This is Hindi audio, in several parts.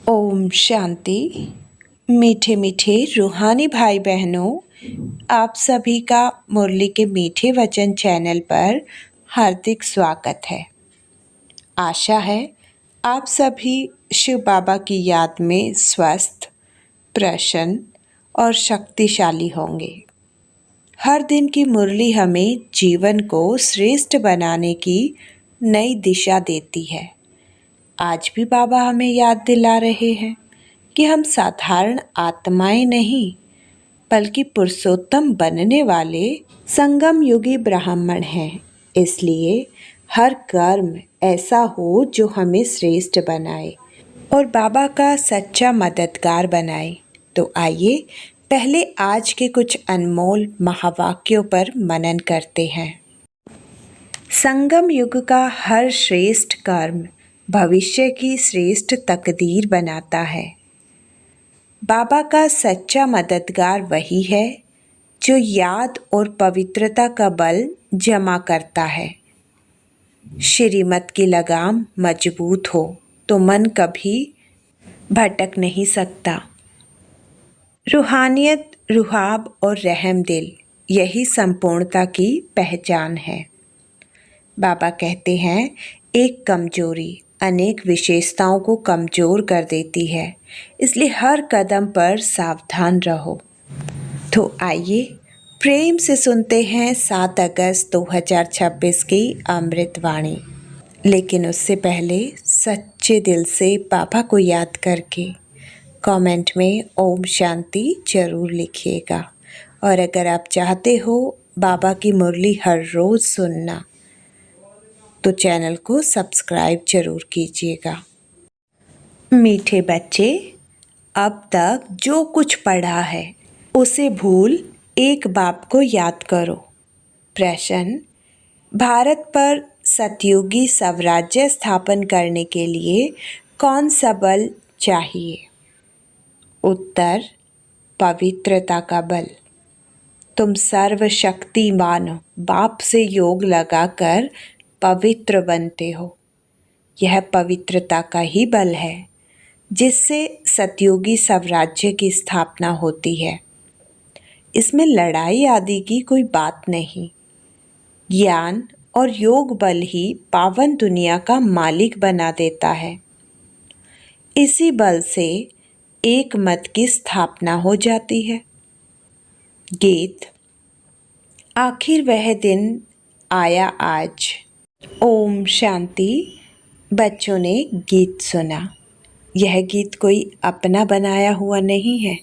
ओम शांति। मीठे मीठे रूहानी भाई बहनों, आप सभी का मुरली के मीठे वचन चैनल पर हार्दिक स्वागत है। आशा है आप सभी शिव बाबा की याद में स्वस्थ, प्रसन्न और शक्तिशाली होंगे। हर दिन की मुरली हमें जीवन को श्रेष्ठ बनाने की नई दिशा देती है। आज भी बाबा हमें याद दिला रहे हैं कि हम साधारण आत्माएं नहीं, बल्कि पुरुषोत्तम बनने वाले संगम युगी ब्राह्मण हैं। इसलिए हर कर्म ऐसा हो जो हमें श्रेष्ठ बनाए और बाबा का सच्चा मददगार बनाए। तो आइए पहले आज के कुछ अनमोल महावाक्यों पर मनन करते हैं। संगम युग का हर श्रेष्ठ कर्म भविष्य की श्रेष्ठ तकदीर बनाता है। बाबा का सच्चा मददगार वही है जो याद और पवित्रता का बल जमा करता है। श्रीमत की लगाम मजबूत हो तो मन कभी भटक नहीं सकता। रूहानियत, रुहाब और रहम दिल, यही संपूर्णता की पहचान है। बाबा कहते हैं, एक कमजोरी अनेक विशेषताओं को कमजोर कर देती है, इसलिए हर कदम पर सावधान रहो। तो आइए प्रेम से सुनते हैं 7 अगस्त 2026 की अमृतवाणी। लेकिन उससे पहले सच्चे दिल से बाबा को याद करके कमेंट में ओम शांति जरूर लिखिएगा। और अगर आप चाहते हो बाबा की मुरली हर रोज़ सुनना, तो चैनल को सब्सक्राइब जरूर कीजिएगा। मीठे बच्चे, अब तक जो कुछ पढ़ा है उसे भूल एक बाप को याद करो। प्रश्न, भारत पर सतयुगी स्वराज्य स्थापन करने के लिए कौन सा बल चाहिए? उत्तर, पवित्रता का बल। तुम सर्वशक्तिमान बाप से योग लगाकर पवित्र बनते हो। यह पवित्रता का ही बल है जिससे सतयुगी स्वराज्य की स्थापना होती है। इसमें लड़ाई आदि की कोई बात नहीं। ज्ञान और योग बल ही पावन दुनिया का मालिक बना देता है। इसी बल से एक मत की स्थापना हो जाती है। गीत। आखिर वह दिन आया आज। ओम शांति। बच्चों ने गीत सुना। यह गीत कोई अपना बनाया हुआ नहीं है।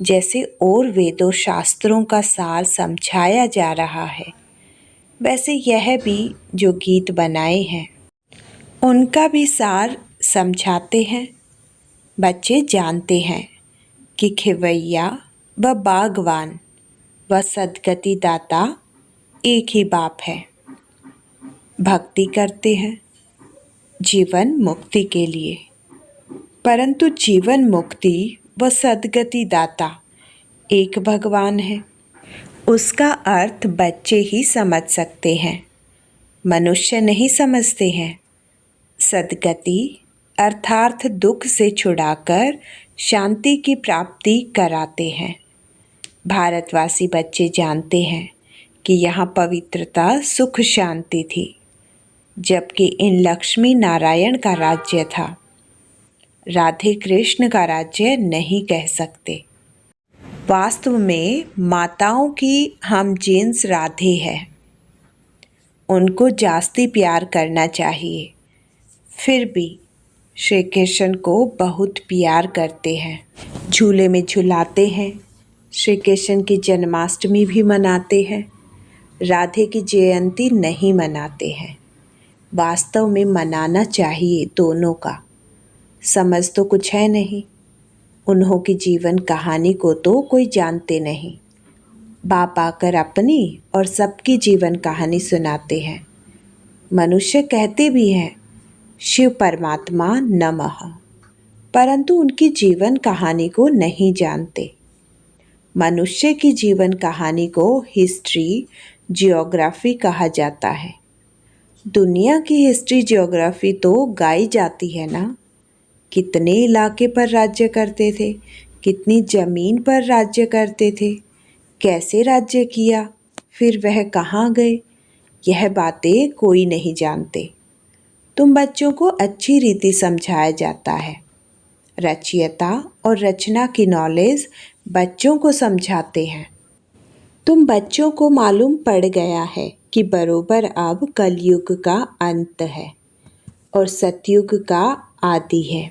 जैसे और वेदों शास्त्रों का सार समझाया जा रहा है, वैसे यह भी जो गीत बनाए हैं उनका भी सार समझाते हैं। बच्चे जानते हैं कि खिवैया व बागवान व सद्गति दाता एक ही बाप है। भक्ति करते हैं जीवन मुक्ति के लिए, परंतु जीवन मुक्ति व सद्गति दाता एक भगवान है। उसका अर्थ बच्चे ही समझ सकते हैं, मनुष्य नहीं समझते हैं। सद्गति अर्थात दुख से छुड़ाकर शांति की प्राप्ति कराते हैं। भारतवासी बच्चे जानते हैं कि यहाँ पवित्रता सुख शांति थी, जबकि इन लक्ष्मी नारायण का राज्य था। राधे कृष्ण का राज्य नहीं कह सकते। वास्तव में माताओं की हम जीन्स राधे है। उनको जास्ती प्यार करना चाहिए। फिर भी श्री कृष्ण को बहुत प्यार करते हैं, झूले में झुलाते हैं। श्री कृष्ण की जन्माष्टमी भी मनाते हैं, राधे की जयंती नहीं मनाते हैं। वास्तव में मनाना चाहिए दोनों का। समझ तो कुछ है नहीं। उन्हों की जीवन कहानी को तो कोई जानते नहीं। बाप आकर अपनी और सबकी जीवन कहानी सुनाते हैं। मनुष्य कहते भी हैं शिव परमात्मा नमः, परंतु उनकी जीवन कहानी को नहीं जानते। मनुष्य की जीवन कहानी को हिस्ट्री, जियोग्राफी कहा जाता है। दुनिया की हिस्ट्री जियोग्राफी तो गाई जाती है ना। कितने इलाके पर राज्य करते थे, कितनी जमीन पर राज्य करते थे, कैसे राज्य किया, फिर वह कहाँ गए, यह बातें कोई नहीं जानते। तुम बच्चों को अच्छी रीति समझाया जाता है। रचयिता और रचना की नॉलेज बच्चों को समझाते हैं। तुम बच्चों को मालूम पड़ गया है कि बरोबर अब कलयुग का अंत है और सतयुग का आदि है।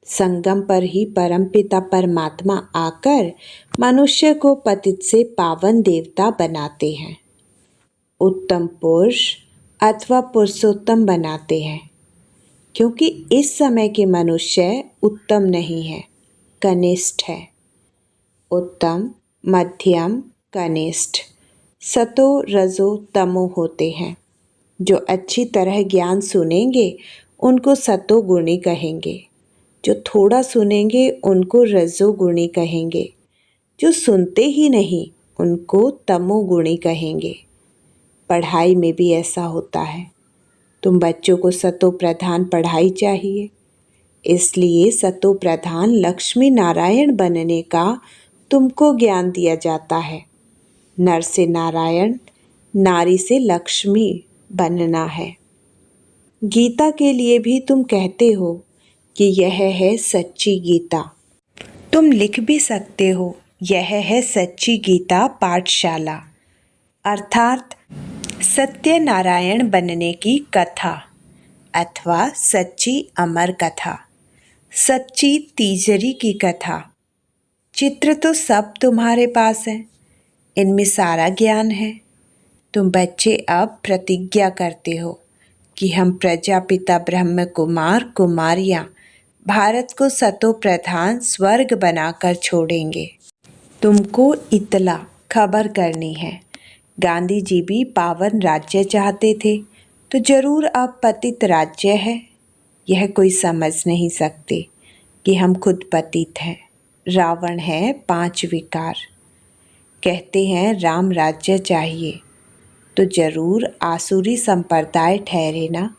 संगम पर ही परमपिता परमात्मा आकर मनुष्य को पतित से पावन देवता बनाते हैं, उत्तम पुरुष अथवा पुरुषोत्तम बनाते हैं, क्योंकि इस समय के मनुष्य उत्तम नहीं है, कनिष्ठ है। उत्तम, मध्यम, कनिष्ठ, सतो रजो तमो होते हैं। जो अच्छी तरह ज्ञान सुनेंगे उनको सतोगुणी कहेंगे, जो थोड़ा सुनेंगे उनको रजोगुणी कहेंगे, जो सुनते ही नहीं उनको तमोगुणी कहेंगे। पढ़ाई में भी ऐसा होता है। तुम बच्चों को सतो प्रधान पढ़ाई चाहिए, इसलिए सतो प्रधान लक्ष्मी नारायण बनने का तुमको ज्ञान दिया जाता है। नर से नारायण, नारी से लक्ष्मी बनना है। गीता के लिए भी तुम कहते हो कि यह है सच्ची गीता। तुम लिख भी सकते हो, यह है सच्ची गीता पाठशाला, अर्थात सत्यनारायण बनने की कथा अथवा सच्ची अमर कथा, सच्ची तीजरी की कथा। चित्र तो सब तुम्हारे पास है, इनमें सारा ज्ञान है। तुम बच्चे अब प्रतिज्ञा करते हो कि हम प्रजापिता ब्रह्म कुमार कुमारियाँ भारत को सतो प्रधान स्वर्ग बनाकर छोड़ेंगे। तुमको इतला खबर करनी है। गांधी जी भी पावन राज्य चाहते थे, तो जरूर अब पतित राज्य है। यह कोई समझ नहीं सकते कि हम खुद पतित हैं। रावण है 5 विकार। कहते हैं राम राज्य चाहिए, तो जरूर आसुरी संप्रदाय ठहरे ना,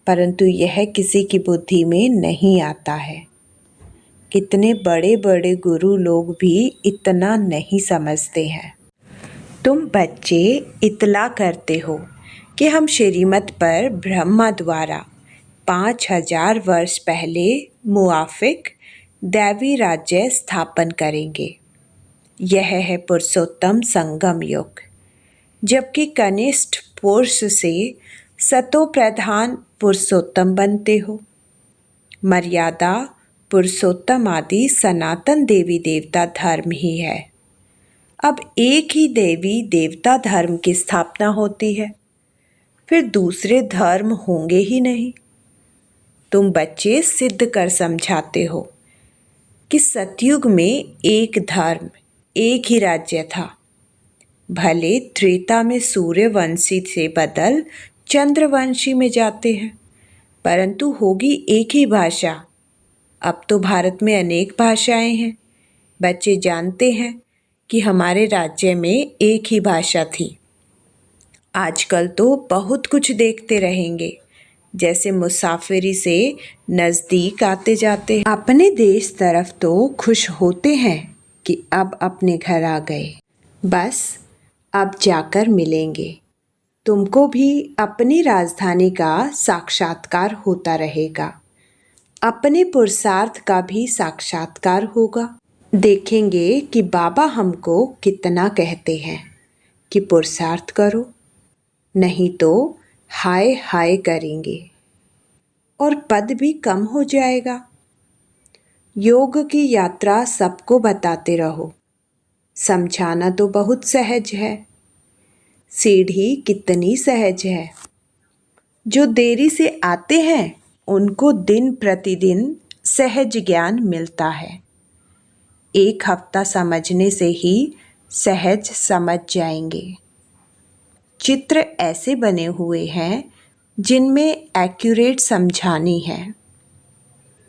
परंतु यह किसी की बुद्धि में नहीं आता है। कितने बड़े बड़े गुरु लोग भी इतना नहीं समझते हैं। तुम बच्चे इतला करते हो कि हम श्रीमत पर ब्रह्मा द्वारा 5000 वर्ष पहले मुआफिक दैवी राज्य स्थापन करेंगे। यह है पुरुषोत्तम संगम युग, जबकि कनिष्ठ पुरुष से सतो प्रधान पुरुषोत्तम बनते हो। मर्यादा पुरुषोत्तम आदि सनातन देवी देवता धर्म ही है। अब एक ही देवी देवता धर्म की स्थापना होती है, फिर दूसरे धर्म होंगे ही नहीं। तुम बच्चे सिद्ध कर समझाते हो कि सतयुग में एक धर्म, एक ही राज्य था। भले त्रेता में सूर्यवंशी से बदल चंद्रवंशी में जाते हैं, परंतु होगी एक ही भाषा। अब तो भारत में अनेक भाषाएं हैं। बच्चे जानते हैं कि हमारे राज्य में एक ही भाषा थी। आजकल तो बहुत कुछ देखते रहेंगे, जैसे मुसाफिरी से नज़दीक आते जाते हैं। अपने देश तरफ तो खुश होते हैं कि अब अपने घर आ गए, बस अब जाकर मिलेंगे। तुमको भी अपनी राजधानी का साक्षात्कार होता रहेगा, अपने पुरुषार्थ का भी साक्षात्कार होगा। देखेंगे कि बाबा हमको कितना कहते हैं कि पुरुषार्थ करो, नहीं तो हाय हाय करेंगे और पद भी कम हो जाएगा। योग की यात्रा सबको बताते रहो। समझाना तो बहुत सहज है, सीढ़ी कितनी सहज है। जो देरी से आते हैं उनको दिन प्रतिदिन सहज ज्ञान मिलता है। 1 हफ्ता समझने से ही सहज समझ जाएंगे। चित्र ऐसे बने हुए हैं जिनमें एक्यूरेट समझानी है।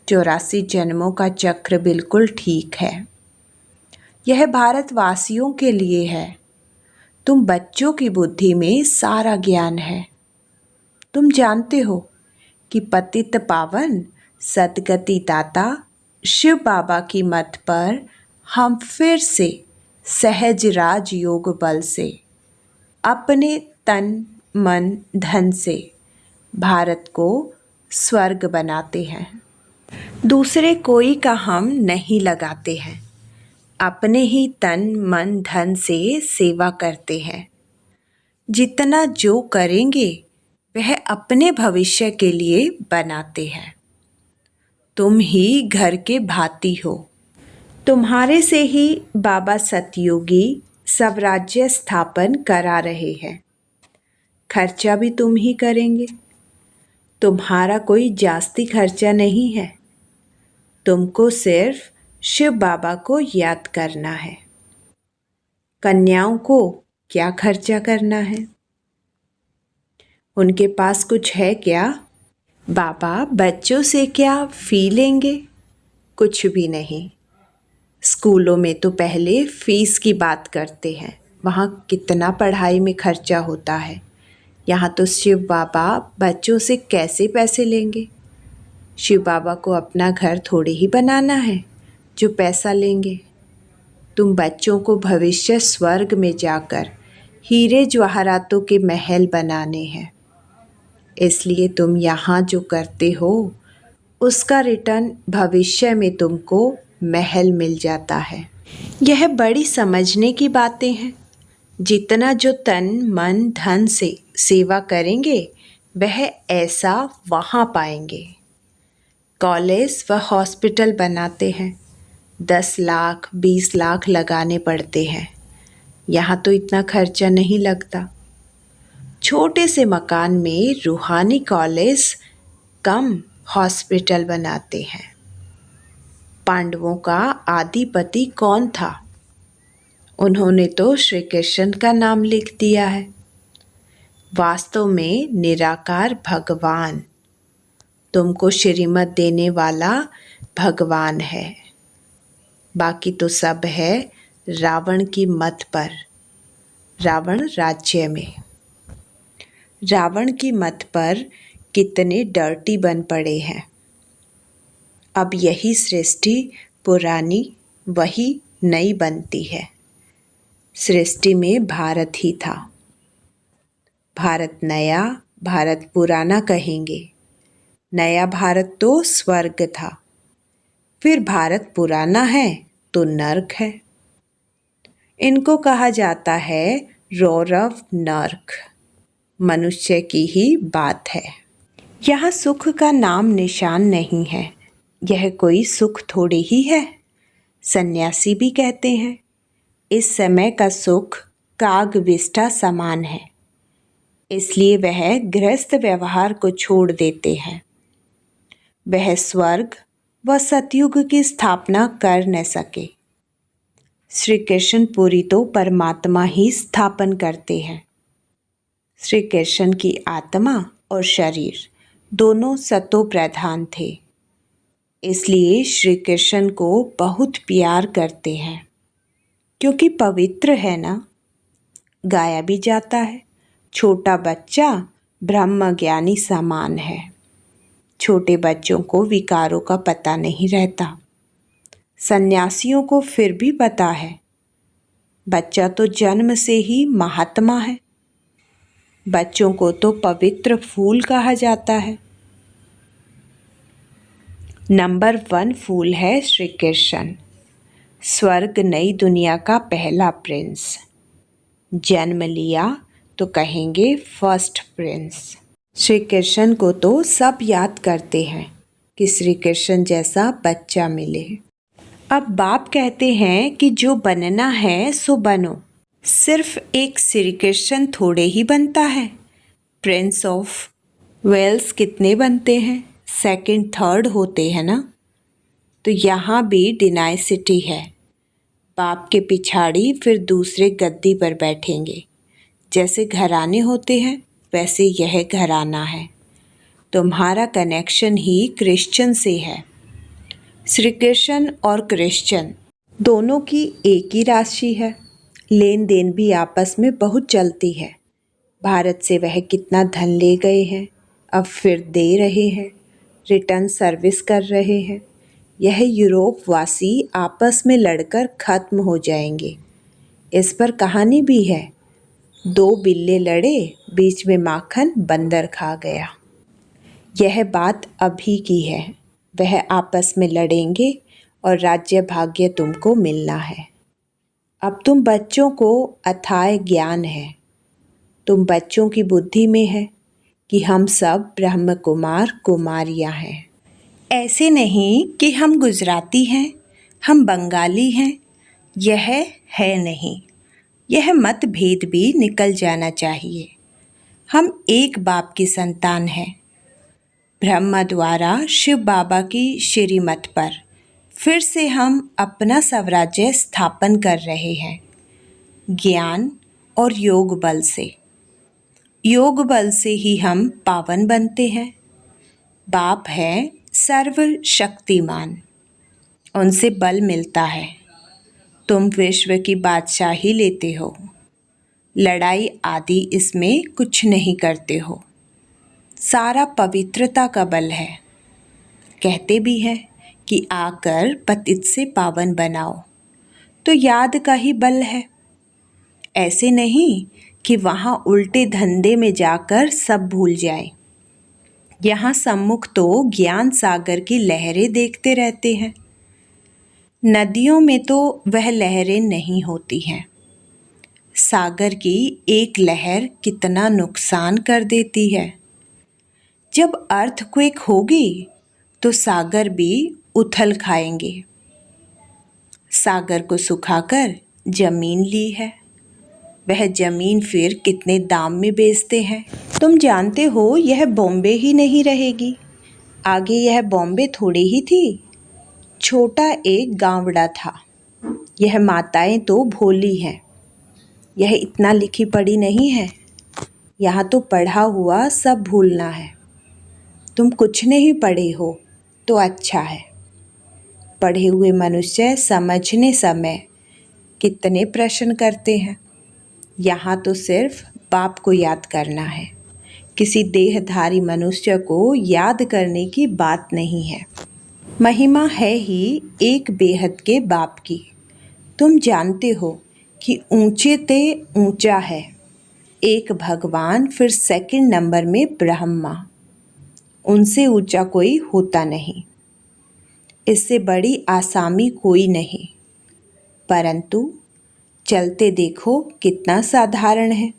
84 जन्मों का चक्र बिल्कुल ठीक है। यह भारतवासियों के लिए है। तुम बच्चों की बुद्धि में सारा ज्ञान है। तुम जानते हो कि पतित पावन सद्गति दाता शिव बाबा की मत पर हम फिर से सहज राज योग बल से अपने तन मन धन से भारत को स्वर्ग बनाते हैं। दूसरे कोई का हम नहीं लगाते हैं, अपने ही तन मन धन से सेवा करते हैं। जितना जो करेंगे वह अपने भविष्य के लिए बनाते हैं। तुम ही घर के भाती हो, तुम्हारे से ही बाबा सतयोगी स्वराज्य स्थापन करा रहे हैं। खर्चा भी तुम ही करेंगे, तुम्हारा कोई जास्ती खर्चा नहीं है। तुमको सिर्फ शिव बाबा को याद करना है। कन्याओं को क्या खर्चा करना है? उनके पास कुछ है क्या? बाबा बच्चों से क्या फी लेंगे? कुछ भी नहीं। स्कूलों में तो पहले फीस की बात करते हैं, वहाँ कितना पढ़ाई में खर्चा होता है। यहाँ तो शिव बाबा बच्चों से कैसे पैसे लेंगे? शिव बाबा को अपना घर थोड़े ही बनाना है जो पैसा लेंगे। तुम बच्चों को भविष्य स्वर्ग में जाकर हीरे जवाहरातों के महल बनाने हैं। इसलिए तुम यहाँ जो करते हो उसका रिटर्न भविष्य में तुमको महल मिल जाता है। यह बड़ी समझने की बातें हैं। जितना जो तन मन धन से सेवा करेंगे वह ऐसा वहाँ पाएंगे। कॉलेज व हॉस्पिटल बनाते हैं, 10 लाख 20 लाख लगाने पड़ते हैं। यहाँ तो इतना खर्चा नहीं लगता। छोटे से मकान में रूहानी कॉलेज कम हॉस्पिटल बनाते हैं। पांडवों का आदिपति कौन था? उन्होंने तो श्री कृष्ण का नाम लिख दिया है। वास्तव में निराकार भगवान तुमको श्रीमत देने वाला भगवान है। बाकी तो सब है रावण की मत पर, रावण राज्य में। रावण की मत पर कितने डर्टी बन पड़े हैं। अब यही सृष्टि पुरानी वही नई बनती है। सृष्टि में भारत ही था। भारत नया, भारत पुराना कहेंगे। नया भारत तो स्वर्ग था, फिर भारत पुराना है तो नर्क है। इनको कहा जाता है रौरव नर्क। मनुष्य की ही बात है। यहाँ सुख का नाम निशान नहीं है। यह कोई सुख थोड़ी ही है। सन्यासी भी कहते हैं इस समय का सुख काग विष्ठा समान है। इसलिए वह गृहस्थ व्यवहार को छोड़ देते हैं। वह स्वर्ग व सतयुग की स्थापना कर न सके। श्री कृष्ण पुरी तो परमात्मा ही स्थापन करते हैं। श्री कृष्ण की आत्मा और शरीर दोनों सतो प्रधान थे। इसलिए श्री कृष्ण को बहुत प्यार करते हैं, क्योंकि पवित्र है ना। गाया भी जाता है छोटा बच्चा ब्रह्म ज्ञानी समान है। छोटे बच्चों को विकारों का पता नहीं रहता। सन्यासियों को फिर भी पता है। बच्चा तो जन्म से ही महात्मा है। बच्चों को तो पवित्र फूल कहा जाता है। नंबर 1 फूल है श्री कृष्ण। स्वर्ग नई दुनिया का पहला प्रिंस। जन्म लिया तो कहेंगे फर्स्ट प्रिंस। श्री कृष्ण को तो सब याद करते हैं कि श्री कृष्ण जैसा बच्चा मिले। अब बाप कहते हैं कि जो बनना है सो बनो। सिर्फ एक श्री कृष्ण थोड़े ही बनता है। प्रिंस ऑफ वेल्स कितने बनते हैं? सेकंड थर्ड होते हैं ना। तो यहाँ भी डिनाइसिटी है। बाप के पिछाड़ी फिर दूसरे गद्दी पर बैठेंगे। जैसे घराने होते हैं वैसे यह घराना है। तुम्हारा कनेक्शन ही क्रिश्चियन से है। श्री कृष्ण और क्रिश्चियन दोनों की एक ही राशि है। लेन देन भी आपस में बहुत चलती है। भारत से वह कितना धन ले गए हैं, अब फिर दे रहे हैं। रिटर्न सर्विस कर रहे हैं। यह यूरोपवासी आपस में लड़कर खत्म हो जाएंगे। इस पर कहानी भी है। 2 बिल्ले लड़े, बीच में माखन बंदर खा गया। यह बात अभी की है। वह आपस में लड़ेंगे और राज्य भाग्य तुमको मिलना है। अब तुम बच्चों को अथाह ज्ञान है। तुम बच्चों की बुद्धि में है कि हम सब ब्रह्म कुमार कुमारियाँ हैं। ऐसे नहीं कि हम गुजराती हैं, हम बंगाली हैं, यह है नहीं। यह मतभेद भी निकल जाना चाहिए। हम एक बाप की संतान हैं। ब्रह्मा द्वारा शिव बाबा की श्रीमत पर फिर से हम अपना स्वराज्य स्थापन कर रहे हैं, ज्ञान और योग बल से। योग बल से ही हम पावन बनते हैं। बाप है सर्वशक्तिमान, उनसे बल मिलता है। तुम विश्व की बादशाही लेते हो, लड़ाई आदि इसमें कुछ नहीं करते हो। सारा पवित्रता का बल है। कहते भी हैं कि आकर पतित से पावन बनाओ, तो याद का ही बल है। ऐसे नहीं कि वहाँ उल्टे धंधे में जाकर सब भूल जाए। यहाँ सम्मुख तो ज्ञान सागर की लहरें देखते रहते हैं। नदियों में तो वह लहरें नहीं होती हैं। सागर की एक लहर कितना नुकसान कर देती है। जब अर्थक्वेक होगी तो सागर भी उथल खाएंगे। सागर को सुखाकर जमीन ली है। वह जमीन फिर कितने दाम में बेचते हैं। तुम जानते हो यह बॉम्बे ही नहीं रहेगी। आगे यह बॉम्बे थोड़ी ही थी। छोटा एक गांवड़ा था। यह माताएं तो भोली हैं। यह इतना लिखी पढ़ी नहीं है। यहाँ तो पढ़ा हुआ सब भूलना है। तुम कुछ नहीं पढ़े हो तो अच्छा है। पढ़े हुए मनुष्य समझने समय कितने प्रश्न करते हैं। यहाँ तो सिर्फ बाप को याद करना है। किसी देहधारी मनुष्य को याद करने की बात नहीं है। महिमा है ही एक बेहद के बाप की। तुम जानते हो कि ऊंचे ते ऊंचा है एक भगवान, फिर सेकंड नंबर में ब्रह्मा। उनसे ऊंचा कोई होता नहीं। इससे बड़ी आसामी कोई नहीं। परंतु चलते देखो कितना साधारण है।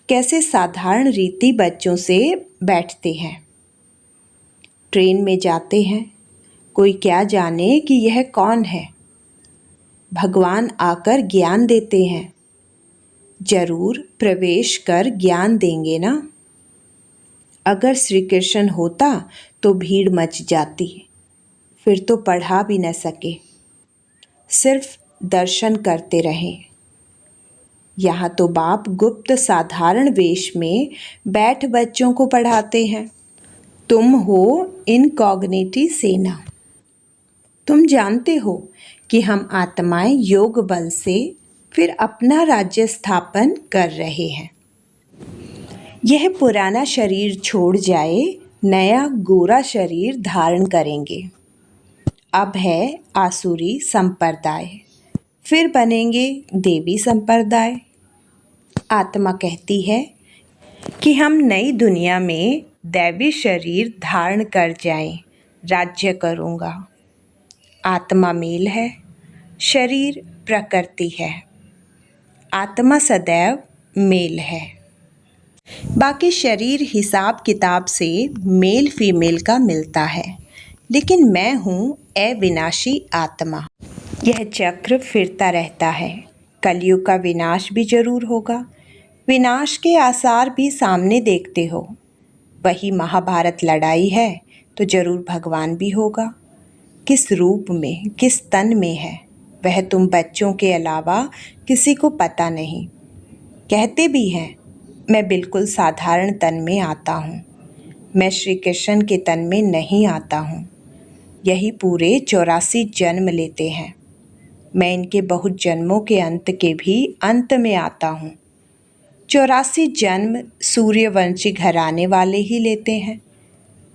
कैसे साधारण रीति बच्चों से बैठते हैं। ट्रेन में जाते हैं। कोई क्या जाने कि यह कौन है। भगवान आकर ज्ञान देते हैं। जरूर प्रवेश कर ज्ञान देंगे ना। अगर श्री कृष्ण होता तो भीड़ मच जाती। फिर तो पढ़ा भी न सके, सिर्फ दर्शन करते रहें। यहाँ तो बाप गुप्त साधारण वेश में बैठ बच्चों को पढ़ाते हैं। तुम हो इनकॉग्निटी सेना। तुम जानते हो कि हम आत्माएं योग बल से फिर अपना राज्य स्थापन कर रहे हैं। यह पुराना शरीर छोड़ जाए, नया गोरा शरीर धारण करेंगे। अब है आसुरी संप्रदाय, फिर बनेंगे देवी संप्रदाय। आत्मा कहती है कि हम नई दुनिया में दैवी शरीर धारण कर जाएं, राज्य करूँगा। आत्मा मेल है, शरीर प्रकृति है। आत्मा सदैव मेल है। बाकी शरीर हिसाब किताब से मेल फीमेल का मिलता है, लेकिन मैं हूँ अविनाशी आत्मा। यह चक्र फिरता रहता है। कलयुग का विनाश भी जरूर होगा। विनाश के आसार भी सामने देखते हो। वही महाभारत लड़ाई है तो जरूर भगवान भी होगा। किस रूप में, किस तन में है, वह तुम बच्चों के अलावा किसी को पता नहीं। कहते भी हैं मैं बिल्कुल साधारण तन में आता हूँ। मैं श्री कृष्ण के तन में नहीं आता हूँ। यही पूरे 84 जन्म लेते हैं। मैं इनके बहुत जन्मों के अंत के भी अंत में आता हूँ। 84 जन्म सूर्यवंशी घराने वाले ही लेते हैं।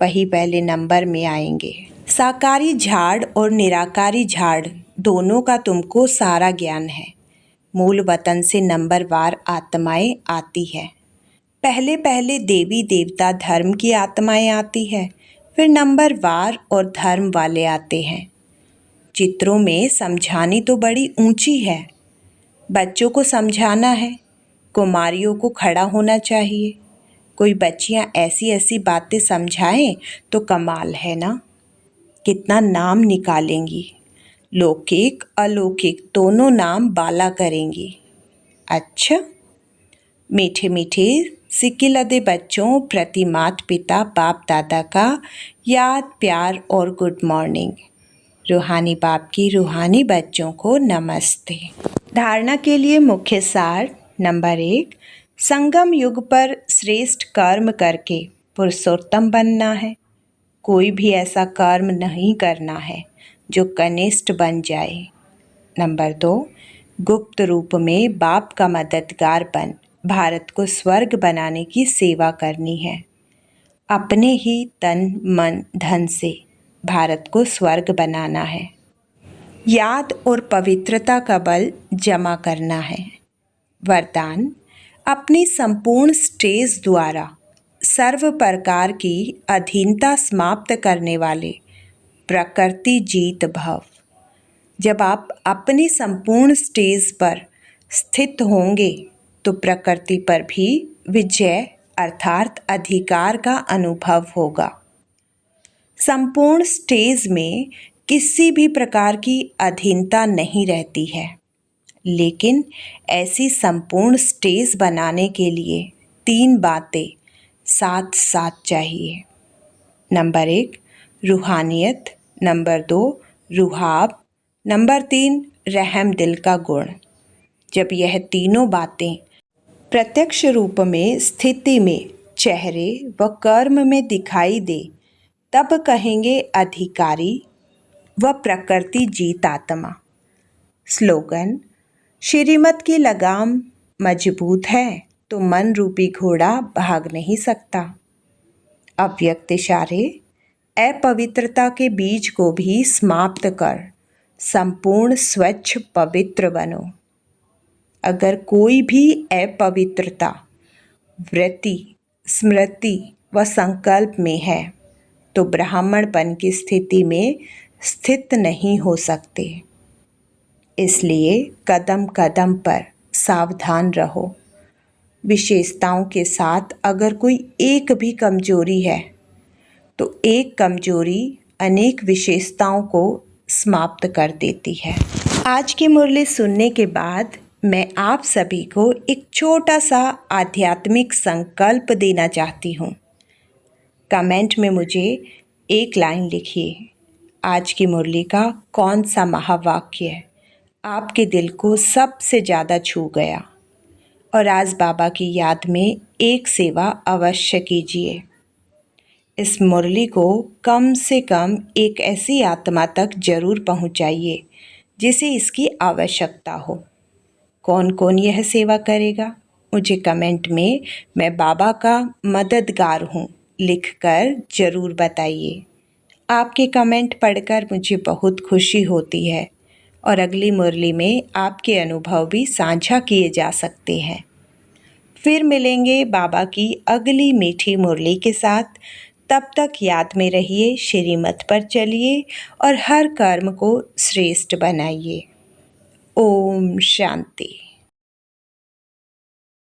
वही पहले नंबर में आएंगे। साकारी झाड़ और निराकारी झाड़ दोनों का तुमको सारा ज्ञान है। मूल वतन से नंबरवार आत्माएं आती है। पहले पहले देवी देवता धर्म की आत्माएं आती है, फिर नंबरवार और धर्म वाले आते हैं। चित्रों में समझानी तो बड़ी ऊंची है। बच्चों को समझाना है, कुमारियों को खड़ा होना चाहिए। कोई बच्चियां ऐसी ऐसी बातें समझाएं तो कमाल है ना। कितना नाम निकालेंगी, लौकिक अलौकिक दोनों नाम बाला करेंगी। अच्छा, मीठे मीठे सिक्के लदे बच्चों प्रति माता पिता बाप दादा का याद प्यार और गुड मॉर्निंग। रूहानी बाप की रूहानी बच्चों को नमस्ते। धारणा के लिए मुख्य सार नंबर 1, संगम युग पर श्रेष्ठ कर्म करके पुरुषोत्तम बनना है। कोई भी ऐसा कर्म नहीं करना है जो कनिष्ठ बन जाए। नंबर 2, गुप्त रूप में बाप का मददगार बन भारत को स्वर्ग बनाने की सेवा करनी है। अपने ही तन मन धन से भारत को स्वर्ग बनाना है। याद और पवित्रता का बल जमा करना है। वरदान, अपनी संपूर्ण स्टेज द्वारा सर्व प्रकार की अधीनता समाप्त करने वाले प्रकृति जीत भव। जब आप अपनी संपूर्ण स्टेज पर स्थित होंगे तो प्रकृति पर भी विजय अर्थात अधिकार का अनुभव होगा। संपूर्ण स्टेज में किसी भी प्रकार की अधीनता नहीं रहती है, लेकिन ऐसी संपूर्ण स्टेज बनाने के लिए 3 बातें साथ साथ चाहिए। नंबर 1, रूहानियत। नंबर 2, रुहाब। नंबर 3, रहम दिल का गुण। जब यह तीनों बातें प्रत्यक्ष रूप में स्थिति में चेहरे व कर्म में दिखाई दे, तब कहेंगे अधिकारी व प्रकृति जीत आत्मा। स्लोगन, श्रीमत की लगाम मजबूत है तो मन रूपी घोड़ा भाग नहीं सकता। अव्यक्त इशारे, अपवित्रता के बीज को भी समाप्त कर संपूर्ण स्वच्छ पवित्र बनो। अगर कोई भी अपवित्रता वृत्ति स्मृति व संकल्प में है तो ब्राह्मणपन की स्थिति में स्थित नहीं हो सकते। इसलिए कदम कदम पर सावधान रहो। विशेषताओं के साथ अगर कोई एक भी कमजोरी है तो एक कमजोरी अनेक विशेषताओं को समाप्त कर देती है। आज की मुरली सुनने के बाद मैं आप सभी को एक छोटा सा आध्यात्मिक संकल्प देना चाहती हूँ। कमेंट में मुझे एक लाइन लिखिए। आज की मुरली का कौन सा महावाक्य आपके दिल को सबसे ज़्यादा छू गया, और आज बाबा की याद में एक सेवा अवश्य कीजिए। इस मुरली को कम से कम एक ऐसी आत्मा तक जरूर पहुंचाइए जिसे इसकी आवश्यकता हो। कौन कौन यह सेवा करेगा, मुझे कमेंट में मैं बाबा का मददगार हूँ लिखकर ज़रूर बताइए। आपके कमेंट पढ़कर मुझे बहुत खुशी होती है और अगली मुरली में आपके अनुभव भी साझा किए जा सकते हैं। फिर मिलेंगे बाबा की अगली मीठी मुरली के साथ। तब तक याद में रहिए, श्रीमत पर चलिए और हर कर्म को श्रेष्ठ बनाइए। ओम शांति।